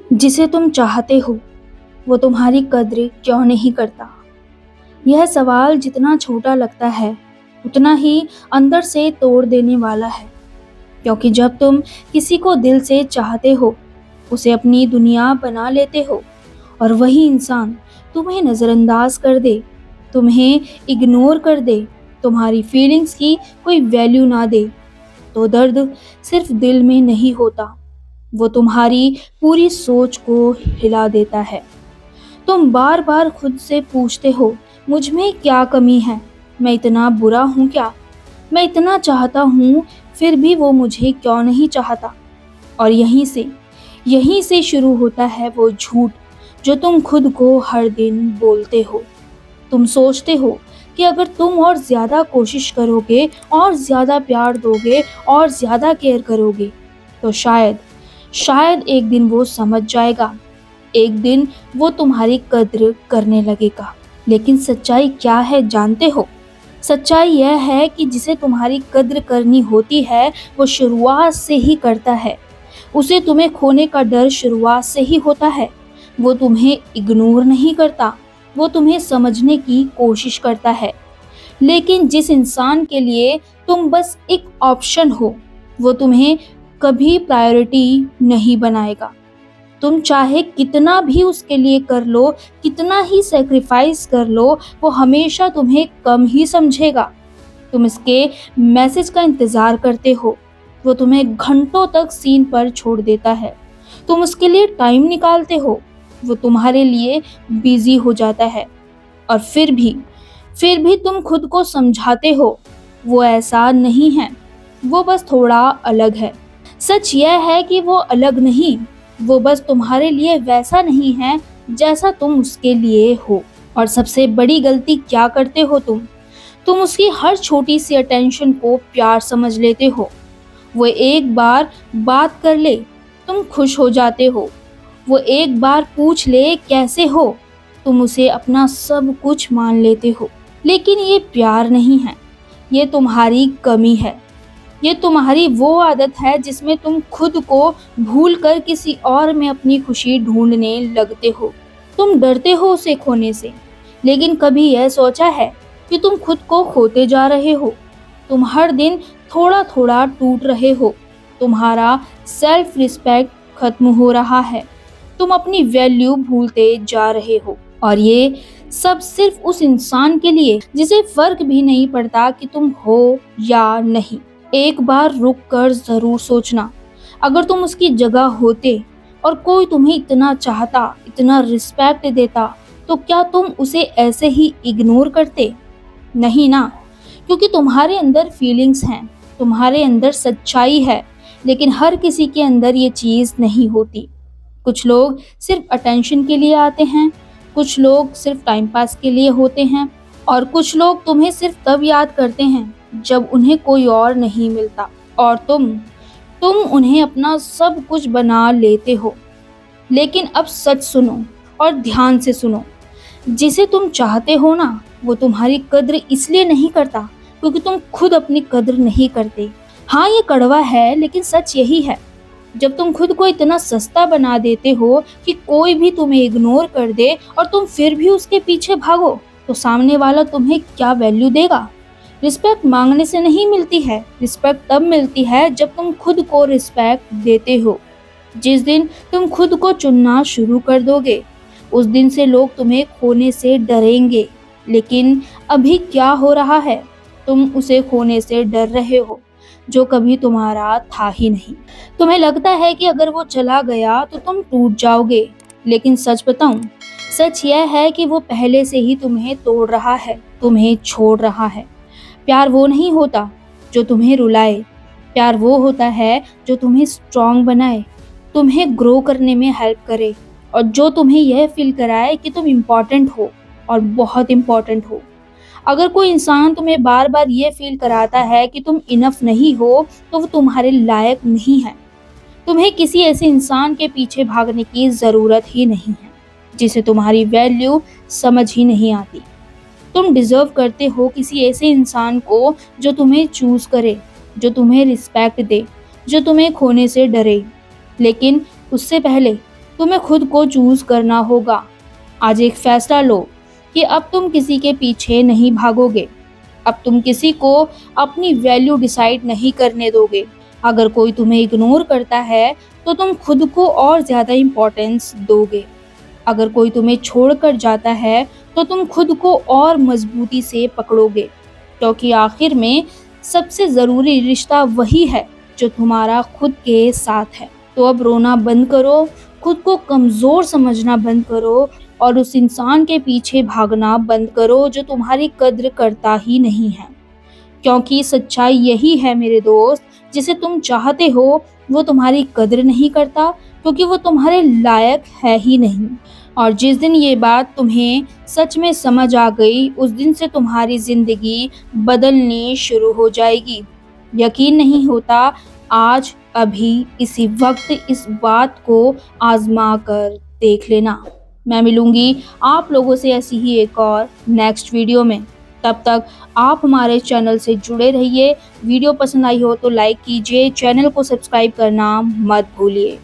जिसे तुम चाहते हो वो तुम्हारी कद्र क्यों नहीं करता? यह सवाल जितना छोटा लगता है उतना ही अंदर से तोड़ देने वाला है। क्योंकि जब तुम किसी को दिल से चाहते हो, उसे अपनी दुनिया बना लेते हो और वही इंसान तुम्हें नज़रअंदाज कर दे, तुम्हें इग्नोर कर दे, तुम्हारी फीलिंग्स की कोई वैल्यू ना दे, तो दर्द सिर्फ दिल में नहीं होता, वो तुम्हारी पूरी सोच को हिला देता है। तुम बार बार खुद से पूछते हो, मुझ में क्या कमी है? मैं इतना बुरा हूँ क्या? मैं इतना चाहता हूँ फिर भी वो मुझे क्यों नहीं चाहता? और यहीं से शुरू होता है वो झूठ जो तुम खुद को हर दिन बोलते हो। तुम सोचते हो कि अगर तुम और ज़्यादा कोशिश करोगे और ज़्यादा प्यार दोगे और ज़्यादा केयर करोगे तो शायद एक दिन वो समझ जाएगा, एक दिन वो तुम्हारी कद्र करने लगेगा। लेकिन सच्चाई क्या है जानते हो? सच्चाई यह है कि जिसे तुम्हारी कद्र करनी होती है वो शुरुआत से ही करता है। उसे तुम्हें खोने का डर शुरुआत से ही होता है। वो तुम्हें इग्नोर नहीं करता, वो तुम्हें समझने की कोशिश करता है। लेकिन जिस इंसान के लिए तुम बस एक ऑप्शन हो, वो तुम्हें कभी प्रायोरिटी नहीं बनाएगा। तुम चाहे कितना भी उसके लिए कर लो, कितना ही सैक्रिफाइस कर लो, वो हमेशा तुम्हें कम ही समझेगा। तुम इसके मैसेज का इंतज़ार करते हो, वो तुम्हें घंटों तक सीन पर छोड़ देता है। तुम उसके लिए टाइम निकालते हो, वो तुम्हारे लिए बिजी हो जाता है। और फिर भी तुम खुद को समझाते हो, वो ऐसा नहीं है, वो बस थोड़ा अलग है। सच यह है कि वो अलग नहीं, वो बस तुम्हारे लिए वैसा नहीं है जैसा तुम उसके लिए हो। और सबसे बड़ी गलती क्या करते हो तुम उसकी हर छोटी सी अटेंशन को प्यार समझ लेते हो। वो एक बार बात कर ले, तुम खुश हो जाते हो। वो एक बार पूछ ले कैसे हो, तुम उसे अपना सब कुछ मान लेते हो। लेकिन ये प्यार नहीं है, ये तुम्हारी कमी है। ये तुम्हारी वो आदत है जिसमें तुम खुद को भूलकर किसी और में अपनी खुशी ढूंढने लगते हो। तुम डरते हो उसे खोने से, लेकिन कभी यह सोचा है कि तुम खुद को खोते जा रहे हो? तुम हर दिन थोड़ा थोड़ा टूट रहे हो। तुम्हारा सेल्फ रिस्पेक्ट खत्म हो रहा है। तुम अपनी वैल्यू भूलते जा रहे हो। और ये सब सिर्फ उस इंसान के लिए जिसे फर्क भी नहीं पड़ता कि तुम हो या नहीं। एक बार रुक कर जरूर सोचना, अगर तुम उसकी जगह होते और कोई तुम्हें इतना चाहता, इतना रिस्पेक्ट देता, तो क्या तुम उसे ऐसे ही इग्नोर करते? नहीं ना, क्योंकि तुम्हारे अंदर फीलिंग्स हैं, तुम्हारे अंदर सच्चाई है। लेकिन हर किसी के अंदर ये चीज़ नहीं होती। कुछ लोग सिर्फ अटेंशन के लिए आते हैं, कुछ लोग सिर्फ टाइम पास के लिए होते हैं, और कुछ लोग तुम्हें सिर्फ तब याद करते हैं जब उन्हें कोई और नहीं मिलता। और तुम उन्हें अपना सब कुछ बना लेते हो। लेकिन अब सच सुनो और ध्यान से सुनो, जिसे तुम चाहते हो ना, वो तुम्हारी कद्र इसलिए नहीं करता क्योंकि तुम खुद अपनी कद्र नहीं करते। हाँ, ये कड़वा है लेकिन सच यही है। जब तुम खुद को इतना सस्ता बना देते हो कि कोई भी तुम्हें इग्नोर कर दे और तुम फिर भी उसके पीछे भागो, तो सामने वाला तुम्हें क्या वैल्यू देगा? रिस्पेक्ट मांगने से नहीं मिलती है, रिस्पेक्ट तब मिलती है जब तुम खुद को रिस्पेक्ट देते हो। जिस दिन तुम खुद को चुनना शुरू कर दोगे, उस दिन से लोग तुम्हें खोने से डरेंगे। लेकिन अभी क्या हो रहा है? तुम उसे खोने से डर रहे हो जो कभी तुम्हारा था ही नहीं। तुम्हें लगता है कि अगर वो चला गया तो तुम टूट जाओगे, लेकिन सच बताऊं, सच यह है कि वो पहले से ही तुम्हें तोड़ रहा है, तुम्हें छोड़ रहा है। प्यार वो नहीं होता जो तुम्हें रुलाए, प्यार वो होता है जो तुम्हें स्ट्रांग बनाए, तुम्हें ग्रो करने में हेल्प करे, और जो तुम्हें यह फील कराए कि तुम इम्पॉर्टेंट हो और बहुत इम्पॉर्टेंट हो। अगर कोई इंसान तुम्हें बार बार ये फील कराता है कि तुम इनफ नहीं हो, तो वो तुम्हारे लायक नहीं है। तुम्हें किसी ऐसे इंसान के पीछे भागने की ज़रूरत ही नहीं है जिसे तुम्हारी वैल्यू समझ ही नहीं आती। तुम डिज़र्व करते हो किसी ऐसे इंसान को जो तुम्हें चूज़ करे, जो तुम्हें रिस्पेक्ट दे, जो तुम्हें खोने से डरे। लेकिन उससे पहले तुम्हें खुद को चूज करना होगा। आज एक फैसला लो कि अब तुम किसी के पीछे नहीं भागोगे। अब तुम किसी को अपनी वैल्यू डिसाइड नहीं करने दोगे। अगर कोई तुम्हें इग्नोर करता है तो तुम खुद को और ज्यादा इम्पोर्टेंस दोगे। अगर कोई तुम्हें छोड़कर जाता है तो तुम खुद को और मजबूती से पकड़ोगे, क्योंकि आखिर में सबसे ज़रूरी रिश्ता वही है जो तुम्हारा खुद के साथ है। तो अब रोना बंद करो, खुद को कमज़ोर समझना बंद करो और उस इंसान के पीछे भागना बंद करो जो तुम्हारी कद्र करता ही नहीं है। क्योंकि सच्चाई यही है मेरे दोस्त, जिसे तुम चाहते हो वो तुम्हारी कद्र नहीं करता, क्योंकि वो तुम्हारे लायक है ही नहीं। और जिस दिन ये बात तुम्हें सच में समझ आ गई, उस दिन से तुम्हारी ज़िंदगी बदलनी शुरू हो जाएगी। यकीन नहीं होता? आज अभी इसी वक्त इस बात को आज़मा कर देख लेना। मैं मिलूँगी आप लोगों से ऐसी ही एक और नेक्स्ट वीडियो में। तब तक आप हमारे चैनल से जुड़े रहिए। वीडियो पसंद आई हो तो लाइक कीजिए, चैनल को सब्सक्राइब करना मत भूलिए।